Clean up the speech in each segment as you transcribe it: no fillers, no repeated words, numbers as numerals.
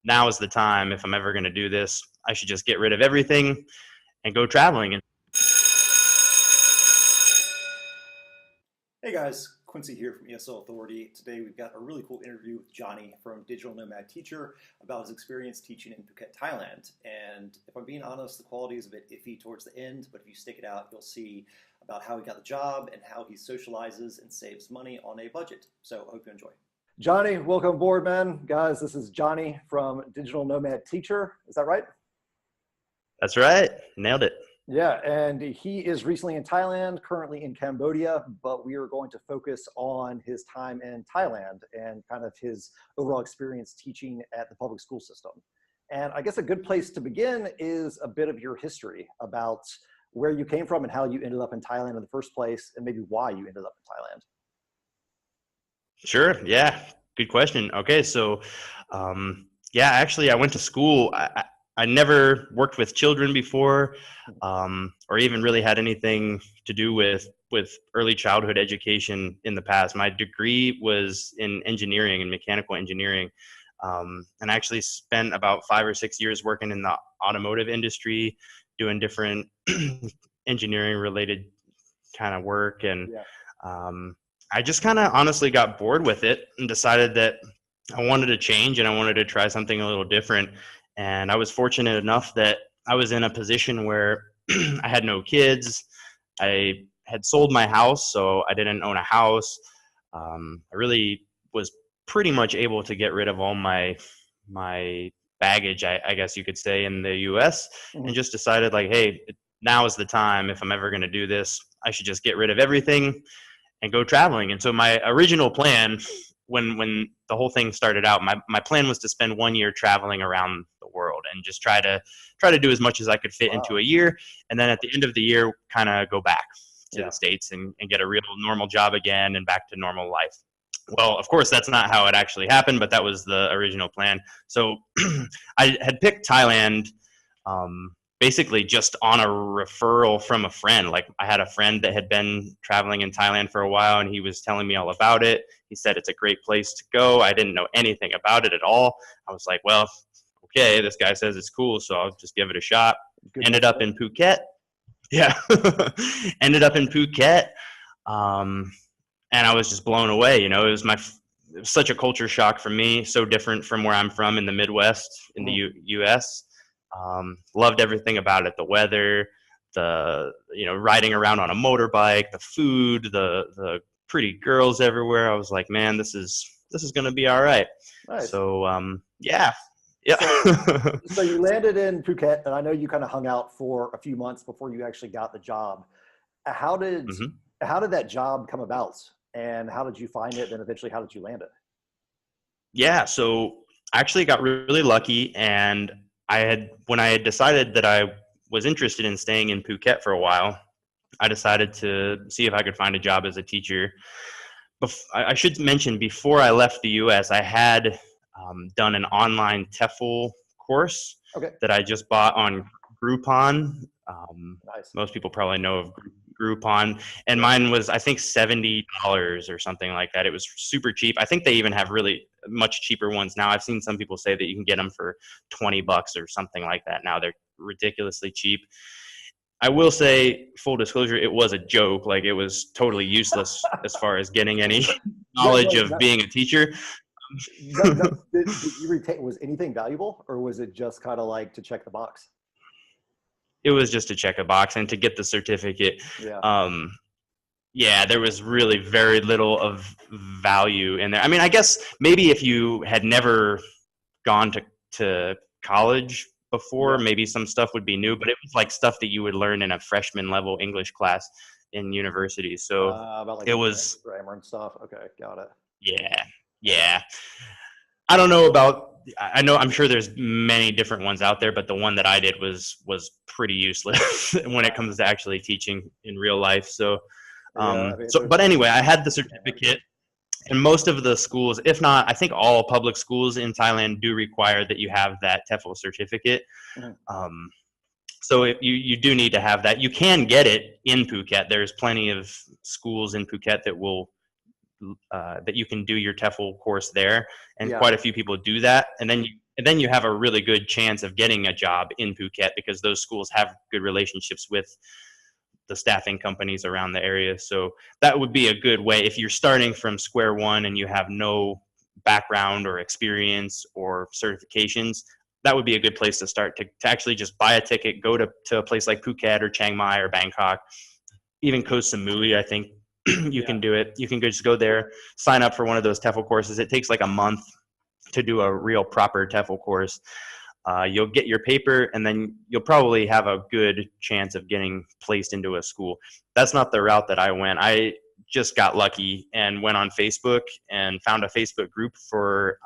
now is the time. If I'm ever going to do this, I should just get rid of everything and go traveling. And Hey guys, Quincy here from ESL Authority. Today we've got a really cool interview with Jonny from Digital Nomad Teacher about his experience teaching in Phuket, Thailand. And if I'm being honest, the quality is a bit iffy towards the end, but if you stick it out, you'll see about how he got the job and how he socializes and saves money on a budget. So I hope you enjoy. Jonny, welcome aboard, man. Guys, this is Jonny from Digital Nomad Teacher. Is that right? that's right. Nailed it. Yeah, and he is recently in Thailand, currently in Cambodia, but we are going to focus on his time in Thailand and kind of his overall experience teaching at the public school system. And I guess a good place to begin is a bit of your history about where you came from and how you ended up in Thailand in the first place, and maybe why you ended up in Thailand. Sure. Yeah. Good question. Okay. So, yeah, actually, I went to school. I never worked with children before, or even really had anything to do with early childhood education in the past. My degree was in engineering and mechanical engineering, and I actually spent about 5 or 6 years working in the automotive industry, doing different engineering related kind of work. And I just kind of honestly got bored with it and decided that I wanted to change and I wanted to try something a little different. And I was fortunate enough that I was in a position where I had no kids. I had sold my house, so I didn't own a house. I really was pretty much able to get rid of all my baggage, I guess you could say, in the U.S. And just decided, like, hey, now is the time. If I'm ever going to do this, I should just get rid of everything and go traveling. And so my original plan, when the whole thing started out, my plan was to spend 1 year traveling around the world and just try to do as much as I could fit into a year. And then at the end of the year, kind of go back to the States and get a real normal job again and back to normal life. Well, of course, that's not how it actually happened, but that was the original plan. So I had picked Thailand basically just on a referral from a friend. Like, I had a friend that had been traveling in Thailand for a while, and he was telling me all about it. He said it's a great place to go. I didn't know anything about it at all. I was like, well, okay, this guy says it's cool, so I'll just give it a shot. Ended up in Phuket. Yeah. Ended up in Phuket. And I was just blown away. You know, it was such a culture shock for me, so different from where I'm from in the Midwest in the U.S. Loved everything about it, the weather, riding around on a motorbike, the food, the pretty girls everywhere. I was like, man, this is going to be all right. Nice. So, yeah. So you landed in Phuket, and I know you kind of hung out for a few months before you actually got the job. How did that job come about, and how did you find it, and eventually how did you land it? Yeah, so I actually got really lucky, and when I had decided that I was interested in staying in Phuket for a while, I decided to see if I could find a job as a teacher. I should mention, before I left the U.S., I had done an online TEFL course that I just bought on Groupon. Nice. Most people probably know of Groupon, and mine was, I think, $70 or something like that. It was super cheap. I think they even have really much cheaper ones now. I've seen some people say that you can get them for $20 or something like that now. They're ridiculously cheap. I will say, full disclosure, it was a joke. Like, it was totally useless as far as getting any knowledge of being a teacher. Did you retain, was anything valuable, or was it just kind of like to check the box? It was just to check a box and to get the certificate. Yeah, there was really very little of value in there. I mean, I guess maybe if you had never gone to college before, maybe some stuff would be new, but it was like stuff that you would learn in a freshman level English class in university. So about like it was grammar and stuff. Okay, got it. Yeah. I don't know about, I'm sure there's many different ones out there, but the one that I did was pretty useless when it comes to actually teaching in real life. So, but anyway, I had the certificate, and most of the schools, if not, I think all public schools in Thailand do require that you have that TEFL certificate. So you do need to have that. You can get it in Phuket. There's plenty of schools in Phuket that will that you can do your TEFL course there, and quite a few people do that. And then And then you have a really good chance of getting a job in Phuket because those schools have good relationships with the staffing companies around the area. So that would be a good way if you're starting from square one and you have no background or experience or certifications. That would be a good place to start to actually just buy a ticket, go to a place like Phuket or Chiang Mai or Bangkok, even Koh Samui. I think you can do it. You can just go there, sign up for one of those TEFL courses. It takes like a month to do a real proper TEFL course. You'll get your paper, and then you'll probably have a good chance of getting placed into a school. That's not the route that I went. I just got lucky and went on Facebook and found a Facebook group for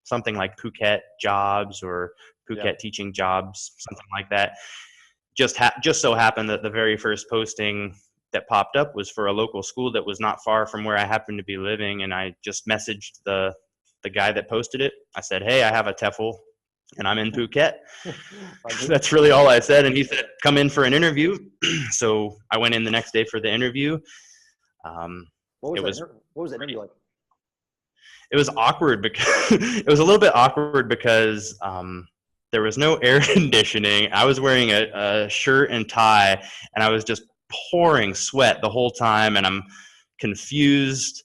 something like Phuket jobs or Phuket teaching jobs, something like that. Just so happened that the very first posting that popped up was for a local school that was not far from where I happened to be living, and I just messaged the guy that posted it. I said, "Hey, I have a TEFL and I'm in Phuket." That's really all I said. And he said, "Come in for an interview." So I went in the next day for the interview. What was the interview like? It was awkward because it was a little bit awkward because there was no air conditioning. I was wearing a shirt and tie, and I was just pouring sweat the whole time, and I'm confused.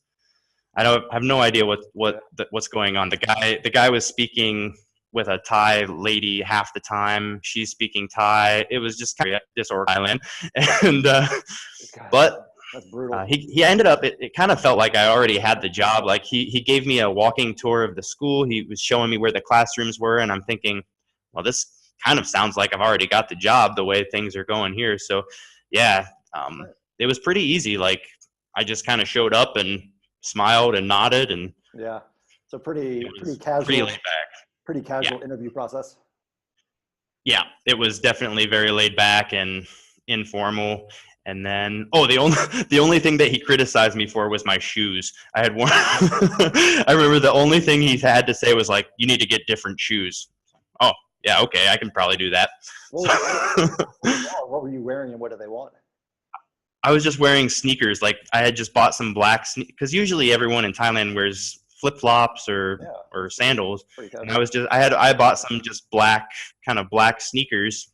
I have no idea what's going on. The guy was speaking with a Thai lady half the time. She's speaking Thai. It was just kind of disorganized. And but that's brutal. He ended up. It kind of felt like I already had the job. Like he gave me a walking tour of the school. He was showing me where the classrooms were, and I'm thinking, well, this kind of sounds like I've already got the job the way things are going here. So yeah, it was pretty easy. Like I just kind of showed up and smiled and nodded, and so pretty casual, pretty laid back. Pretty casual interview process. Yeah, it was definitely very laid back and informal. And then, the only thing that he criticized me for was my shoes. I had worn. I remember the only thing he had to say was like, "You need to get different shoes." Oh, yeah, okay, I can probably do that. What were you wearing, and what do they want? I was just wearing sneakers. Like I had just bought some black because usually everyone in Thailand wears flip-flops or sandals. And I bought some just black sneakers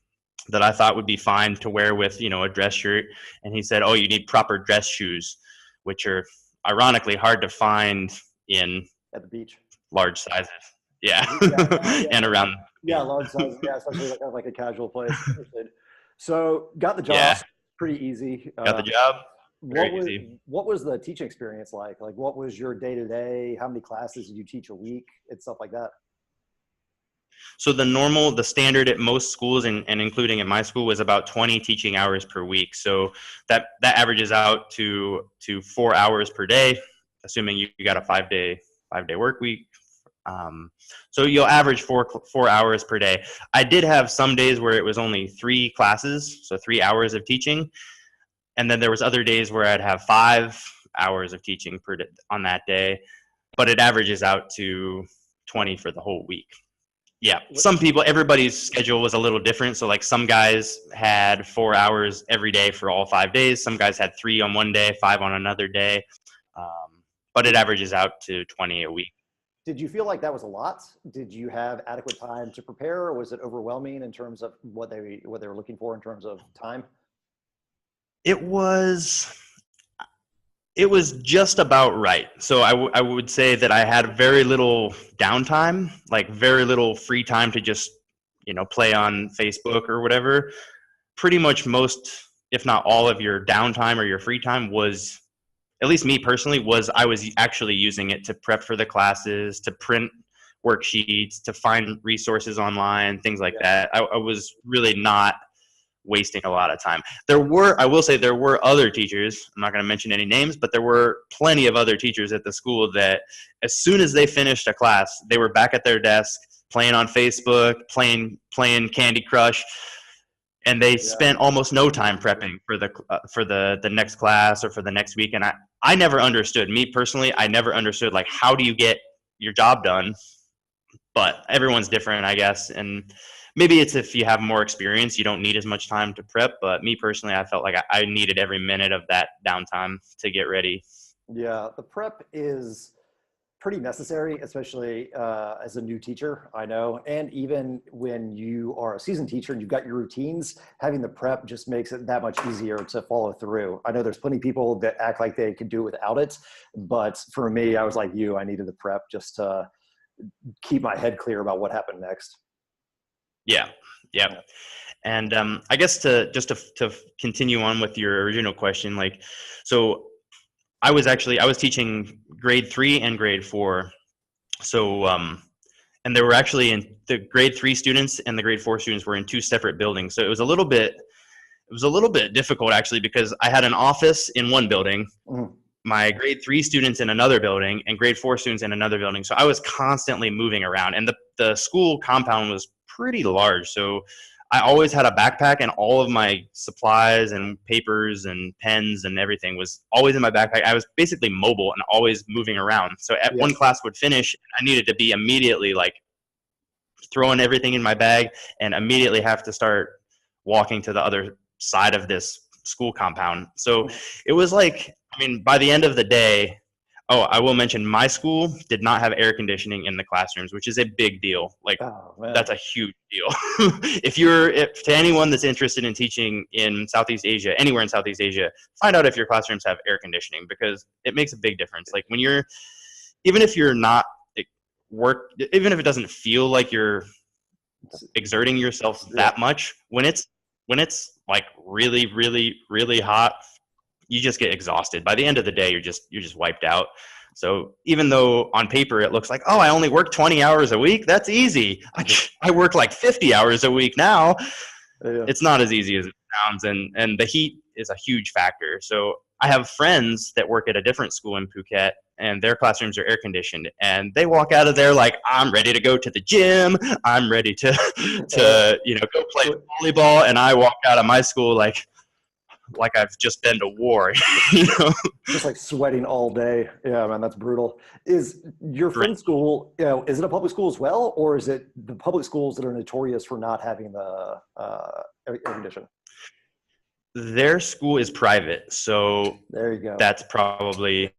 that I thought would be fine to wear with, a dress shirt. And he said, "Oh, you need proper dress shoes," which are ironically hard to find at the beach. Large sizes. Yeah. And around. Yeah, large sizes. Yeah, especially like a casual place. So got the job. Pretty easy. Got the job. Very easy. What was the teaching experience like? Like, what was your day-to-day? How many classes did you teach a week and stuff like that? So the standard at most schools and including at my school was about 20 teaching hours per week. So that averages out to 4 hours per day, assuming you got a 5-day work week. So you'll average 4 hours per day. I did have some days where it was only 3 classes, so 3 hours of teaching. And then there was other days where I'd have 5 hours of teaching per day on that day, but it averages out to 20 for the whole week. Yeah, everybody's schedule was a little different. So like some guys had 4 hours every day for all 5 days. Some guys had 3 on one day, 5 on another day. But it averages out to 20 a week. Did you feel like that was a lot? Did you have adequate time to prepare, or was it overwhelming in terms of what they were looking for in terms of time? It was just about right. So I would say that I had very little downtime, like very little free time to just, play on Facebook or whatever. Pretty much most, if not all of your downtime or your free time was, at least me personally, I was actually using it to prep for the classes, to print worksheets, to find resources online, things like that. I was really not wasting a lot of time. I will say there were other teachers, I'm not going to mention any names, but there were plenty of other teachers at the school that as soon as they finished a class, they were back at their desk playing on Facebook, playing Candy Crush, and they spent almost no time prepping for the next class or for the next week. And I never understood, me personally, I never understood, like, how do you get your job done? But everyone's different, I guess. And maybe it's if you have more experience, you don't need as much time to prep. But me personally, I felt like I needed every minute of that downtime to get ready. Yeah, the prep pretty necessary, especially as a new teacher, I know. And even when you are a seasoned teacher and you've got your routines, having the prep just makes it that much easier to follow through. I know there's plenty of people that act like they could do it without it, but for me, I was like you, I needed the prep just to keep my head clear about what happened next. Yeah. And I guess to continue on with your original question, like, so I was teaching grade 3 and grade 4. So, and there were actually in the grade 3 students and the grade 4 students were in 2 separate buildings. So it was a little bit difficult actually, because I had an office in one building, my grade 3 students in another building, and grade 4 students in another building. So I was constantly moving around, and the school compound was pretty large. So I always had a backpack, and all of my supplies and papers and pens and everything was always in my backpack. I was basically mobile and always moving around. So at one class would finish, I needed to be immediately like throwing everything in my bag and immediately have to start walking to the other side of this school compound. So it was like, I mean, by the end of the day, I will mention my school did not have air conditioning in the classrooms, which is a big deal. Like, that's a huge deal. If to anyone that's interested in teaching in Southeast Asia, anywhere in Southeast Asia, find out if your classrooms have air conditioning, because it makes a big difference. Like even if you're not even if it doesn't feel like you're exerting yourself that much, when it's like really, really, really hot, you just get exhausted. By the end of the day, you're just wiped out. So even though on paper it looks like, oh, I only work 20 hours a week, that's easy. I work like 50 hours a week now. It's not as easy as it sounds, and the heat is a huge factor. So I have friends that work at a different school in Phuket, and their classrooms are air conditioned, and they walk out of there like, I'm ready to go to the gym, I'm ready to go play volleyball, and I walk out of my school like I've just been to war. Just like sweating all day. Yeah, man, that's brutal. Is your friend's school, is it a public school as well, or is it the public schools that are notorious for not having the air conditioning? Their school is private, so there you go. That's probably,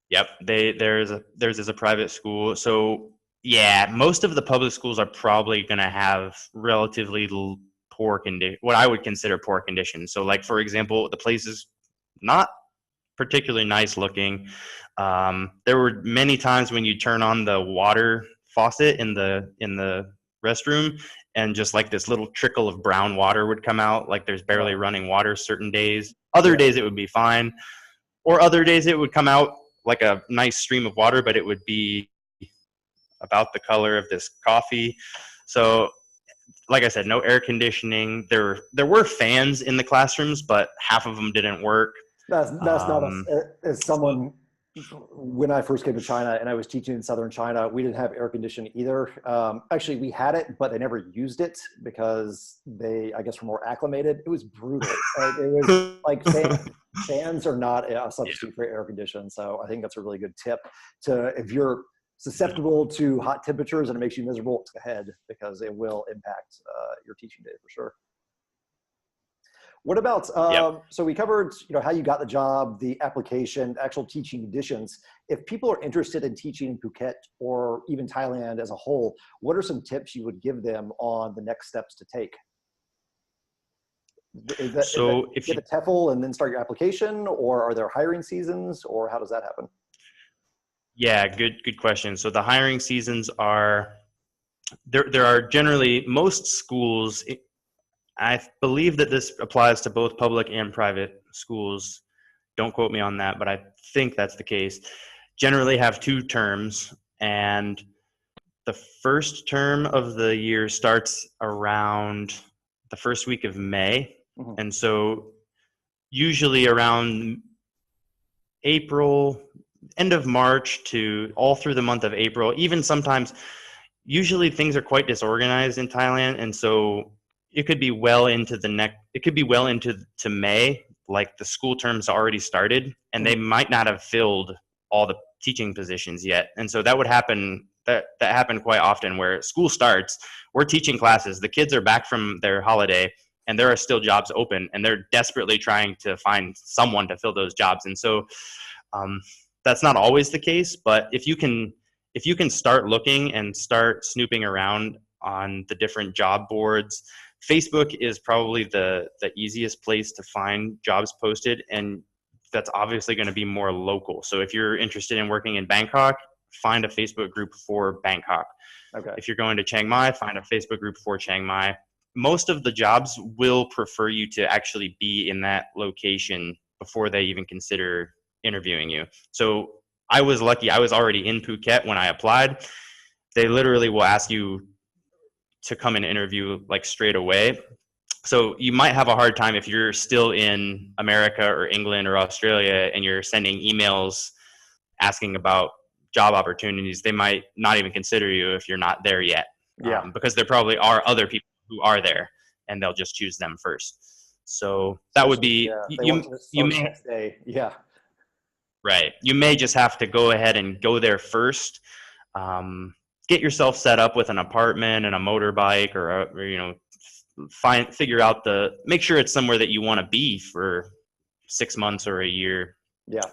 yep. Theirs is a private school, so yeah, most of the public schools are probably going to have relatively poor condition, what I would consider poor conditions. So like, for example, the place is not particularly nice looking. There were many times when you turn on the water faucet in the restroom, and just like this little trickle of brown water would come out, like there's barely running water certain days. Other days it would be fine, or other days it would come out like a nice stream of water, but it would be about the color of this coffee. So like I said, no air conditioning. There were fans in the classrooms, but half of them didn't work. That's not as someone, when I first came to China and I was teaching in southern China, we didn't have air conditioning either. Actually, we had it, but they never used it because they, I guess, were more acclimated. It was brutal. It was like fans are not a substitute for air conditioning. So I think that's a really good tip if you're susceptible to hot temperatures and it makes you miserable, go ahead, because it will impact your teaching day for sure. What about, so we covered, how you got the job, the application, actual teaching conditions. If people are interested in teaching in Phuket or even Thailand as a whole, what are some tips you would give them on the next steps to take? Is if you get the TEFL and then start your application, or are there hiring seasons, or how does that happen? Yeah, good question. So the hiring seasons are, there are generally, most schools, I believe that this applies to both public and private schools. Don't quote me on that, but I think that's the case. Generally have 2 terms, and the first term of the year starts around the first week of May. Mm-hmm. And so usually around April, end of March to all through the month of April, even sometimes, usually things are quite disorganized in Thailand. And so it could be well into May, like the school term's already started, and they might not have filled all the teaching positions yet. And so that would happen, that happened quite often, where school starts, we're teaching classes, the kids are back from their holiday, and there are still jobs open, and they're desperately trying to find someone to fill those jobs. And so That's not always the case, but if you can start looking and start snooping around on the different job boards, Facebook is probably the easiest place to find jobs posted, and that's obviously going to be more local. So if you're interested in working in Bangkok, find a Facebook group for Bangkok. Okay. If you're going to Chiang Mai, find a Facebook group for Chiang Mai. Most of the jobs will prefer you to actually be in that location before they even consider interviewing you. So I was lucky. I was already in Phuket when I applied. They literally will ask you to come and interview like straight away. So you might have a hard time if you're still in America or England or Australia and you're sending emails asking about job opportunities. They might not even consider you if you're not there yet. Yeah. Because there probably are other people who are there and they'll just choose them first. So that would be, you may, next day. Yeah. right. You may just have to go ahead and go there first. Get yourself set up with an apartment and a motorbike, or figure out make sure it's somewhere that you want to be for 6 months or a year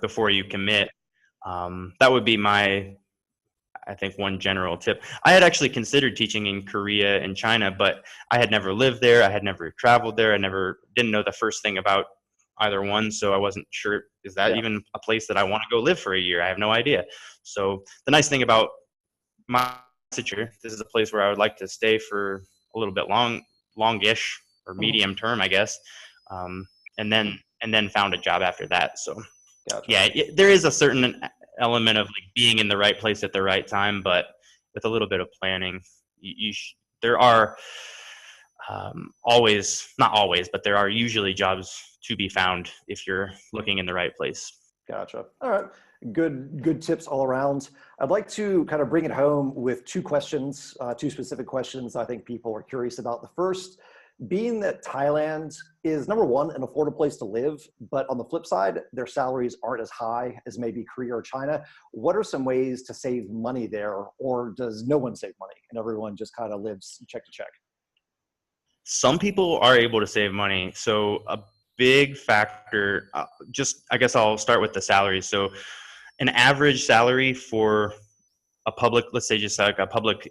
before you commit. That would be I think one general tip. I had actually considered teaching in Korea and China, but I had never lived there. I had never traveled there. Didn't know the first thing about either one. So I wasn't sure, is that even a place that I want to go live for a year? I have no idea. So the nice thing about my situation, this is a place where I would like to stay for a little bit longish or medium term, I guess. And then found a job after that. So there is a certain element of like being in the right place at the right time, but with a little bit of planning, there are not always, but there are usually jobs to be found if you're looking in the right place. Gotcha. All right. Good tips all around. I'd like to kind of bring it home with two specific questions I think people are curious about. The first being that Thailand is, number one, an affordable place to live, but on the flip side, their salaries aren't as high as maybe Korea or China. What are some ways to save money there, or does no one save money and everyone just kind of lives check to check? Some people are able to save money. So a big factor, I guess I'll start with the salary. So an average salary for let's say just like a public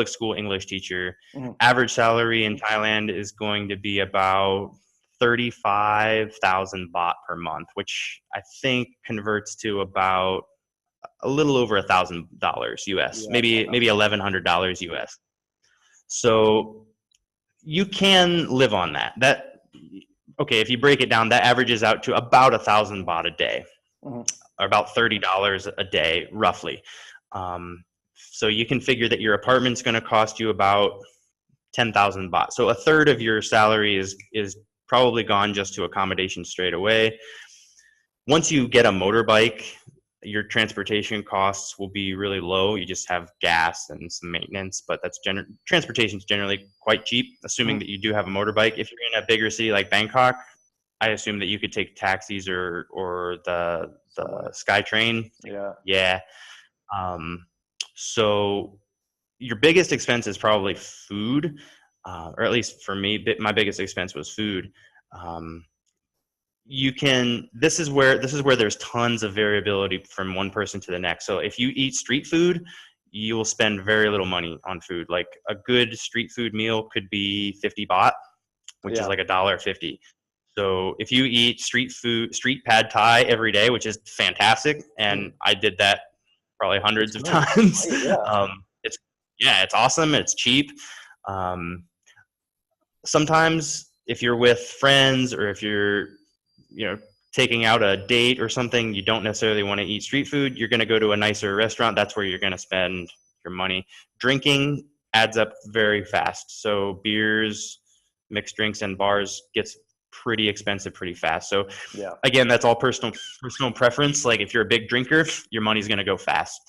school English teacher, average salary in Thailand is going to be about 35,000 baht per month, which I think converts to about a little over $1,000 US, maybe $1,100 US. So you can live on that. Okay, if you break it down, that averages out to about 1,000 baht a day, or about $30 a day, roughly. So you can figure that your apartment's going to cost you about 10,000 baht. So a third of your salary is probably gone just to accommodation straight away. Once you get a motorbike, your transportation costs will be really low. You just have gas and some maintenance, but transportation is generally quite cheap, assuming that you do have a motorbike. If you're in a bigger city like Bangkok, I assume that you could take taxis or the SkyTrain. Yeah. So your biggest expense is probably food, or at least for me, my biggest expense was food. This is where there's tons of variability from one person to the next. So if you eat street food, you will spend very little money on food. Like a good street food meal could be 50 baht, which is like $1.50. So if you eat street pad thai every day, which is fantastic, and I did that probably hundreds of times. It's awesome. It's cheap. Sometimes if you're with friends or if you're, taking out a date or something, you don't necessarily want to eat street food. You're going to go to a nicer restaurant. That's where you're going to spend your money. Drinking adds up very fast. So beers, mixed drinks, and bars gets pretty expensive pretty fast. So again, that's all personal preference. Like if you're a big drinker, your money's going to go fast.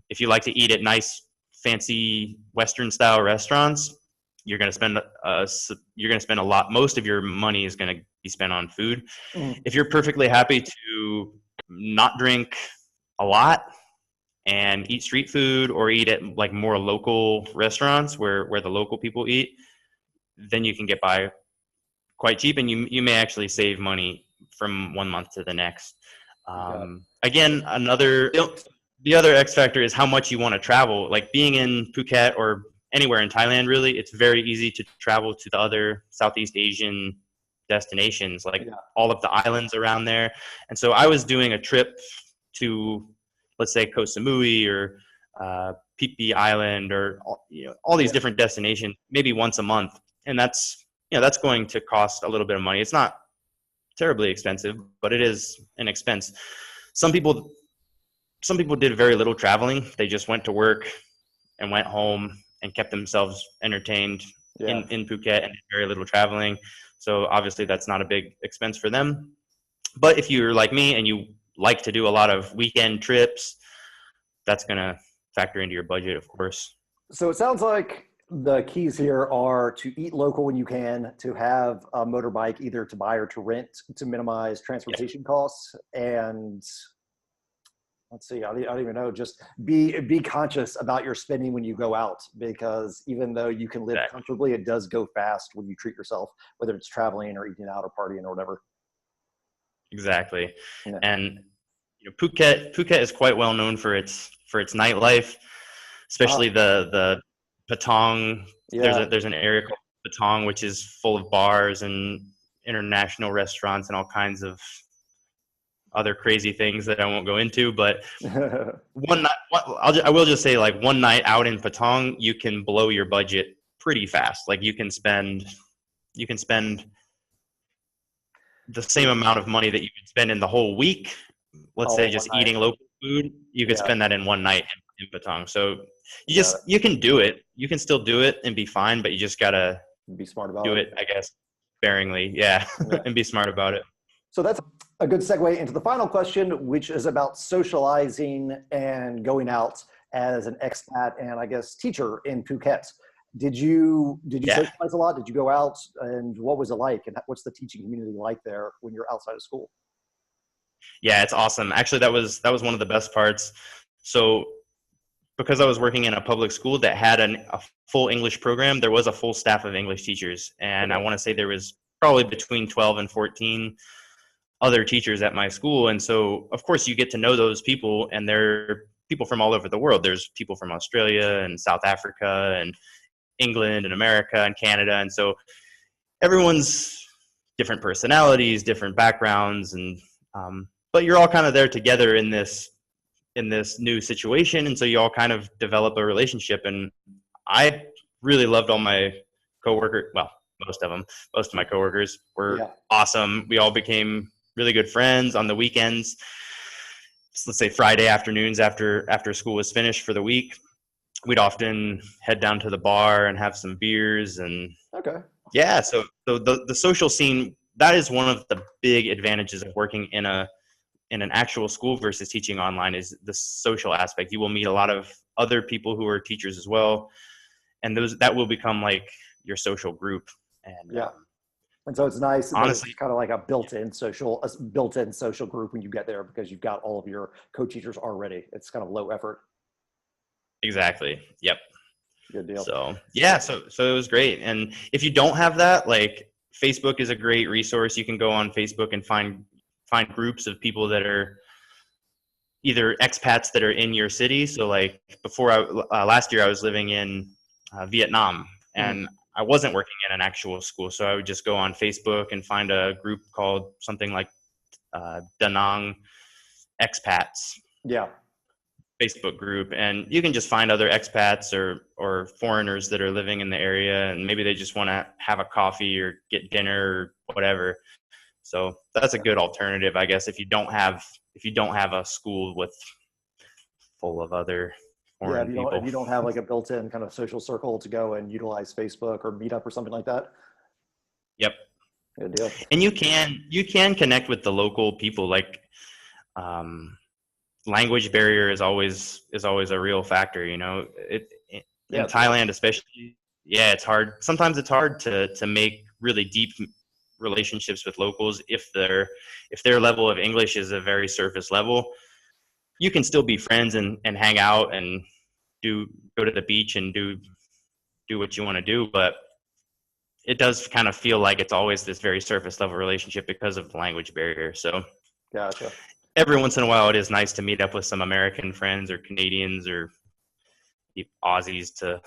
If you like to eat at nice, fancy Western style restaurants, you're going to spend a lot. Most of your money is going to be spent on food. If you're perfectly happy to not drink a lot and eat street food or eat at like more local restaurants where the local people eat, then you can get by quite cheap, and you may actually save money from one month to the next. Again, the other X factor is how much you want to travel. Like being in Phuket or anywhere in Thailand, really, it's very easy to travel to the other Southeast Asian destinations, like all of the islands around there. And so I was doing a trip to, let's say, Koh Samui or Phi Phi Island, or all these different destinations, maybe once a month, and that's going to cost a little bit of money. It's not terribly expensive, but it is an expense. Some people did very little traveling. They just went to work and went home and kept themselves entertained in Phuket and did very little traveling. So obviously that's not a big expense for them. But if you're like me and you like to do a lot of weekend trips, that's going to factor into your budget, of course. So it sounds like the keys here are to eat local when you can, to have a motorbike either to buy or to rent to minimize transportation costs, and let's see, I don't even know, just be conscious about your spending when you go out, because even though you can live comfortably, it does go fast when you treat yourself, whether it's traveling or eating out or partying or whatever. Exactly. Yeah. And Phuket is quite well known for its nightlife, especially the Patong. There's an area called Patong, which is full of bars and international restaurants and all kinds of other crazy things that I won't go into. But I will just say, like, one night out in Patong, you can blow your budget pretty fast. Like you can spend the same amount of money that you could spend in the whole week. Let's say just eating local food, you could spend that in one night in Patong. So you can do it. You can still do it and be fine, but you just gotta be smart about it, I guess, sparingly. Yeah. And be smart about it. So that's a good segue into the final question, which is about socializing and going out as an expat and, I guess, teacher in Phuket. Did you socialize a lot? Did you go out, and what was it like? And what's the teaching community like there when you're outside of school? Yeah, it's awesome. Actually, that was one of the best parts. So because I was working in a public school that had a full English program, there was a full staff of English teachers. And I want to say there was probably between 12 and 14 other teachers at my school. And so, of course, you get to know those people, and they're people from all over the world. There's people from Australia and South Africa and England and America and Canada. And so everyone's different personalities, different backgrounds, and but you're all kind of there together in this new situation. And so you all kind of develop a relationship. And I really loved all my coworkers. Well, most of my coworkers were awesome. We all became really good friends on the weekends. So let's say Friday afternoons after school was finished for the week, we'd often head down to the bar and have some beers. And so the social scene, that is one of the big advantages of working in an actual school versus teaching online, is the social aspect. You will meet a lot of other people who are teachers as well, and that will become like your social group. And and so it's nice. Honestly, it's kind of like a built-in social group when you get there, because you've got all of your co-teachers already. It's kind of low effort. Exactly. Yep. Good deal. So it was great. And if you don't have that, like, Facebook is a great resource. You can go on Facebook and find groups of people that are either expats that are in your city. So like last year I was living in Vietnam, and I wasn't working in an actual school. So I would just go on Facebook and find a group called something like Da Nang Expats. Yeah. Facebook group, and you can just find other expats or foreigners that are living in the area, and maybe they just want to have a coffee or get dinner or whatever. So that's a good alternative, I guess, if you don't have a school full of other foreign people. If you don't have like a built-in kind of social circle to go and utilize Facebook or Meetup or something like that. Yep. Good deal. And you can connect with the local people. Like, language barrier is always a real factor, in Thailand especially. It's hard. Sometimes it's hard to make really deep relationships with locals if their level of English is a very surface level. You can still be friends and hang out and go to the beach and do what you want to do, but it does kind of feel like it's always this very surface level relationship because of the language barrier. So gotcha. every once in a while, it is nice to meet up with some American friends or Canadians or Aussies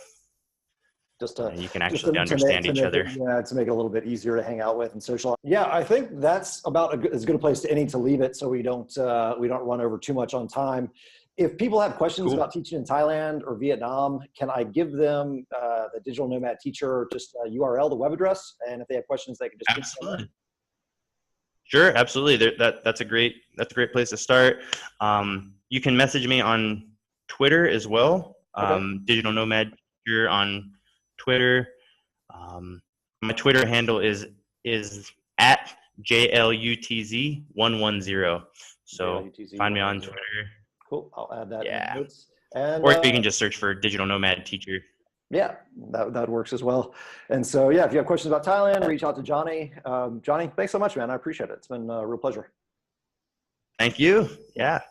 you can actually understand each other. To make it a little bit easier to hang out with and socialize. Yeah, I think that's about as good a place to leave it, so we don't run over too much on time. If people have questions about teaching in Thailand or Vietnam, can I give them the Digital Nomad Teacher just URL, the web address, and if they have questions, they can just absolutely. Sure, absolutely. That's a great place to start. You can message me on Twitter as well. Digital Nomad Teacher on Twitter. My Twitter handle is at JLUTZ110. So find me on Twitter. Cool. I'll add that in the notes. And, or you can just search for Digital Nomad Teacher. Yeah, that works as well. And so, yeah, if you have questions about Thailand, reach out to Jonny. Jonny, thanks so much, man. I appreciate it. It's been a real pleasure. Thank you. Yeah.